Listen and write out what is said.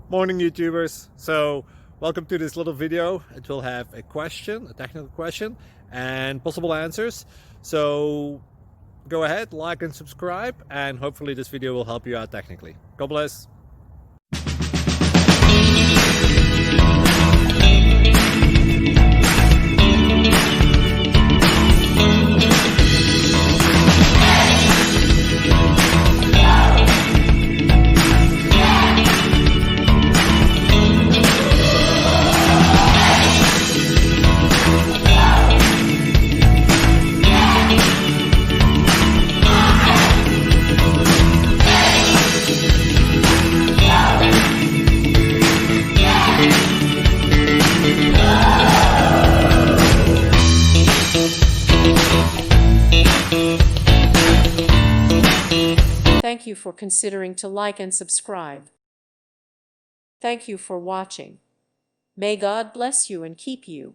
Morning YouTubers. So welcome to this little video. It will have a question, a technical question, and possible answers. So go ahead, like and subscribe, and hopefully this video will help you out technically. God bless. Thank you for considering to like and subscribe. Thank you for watching. May God bless you and keep you.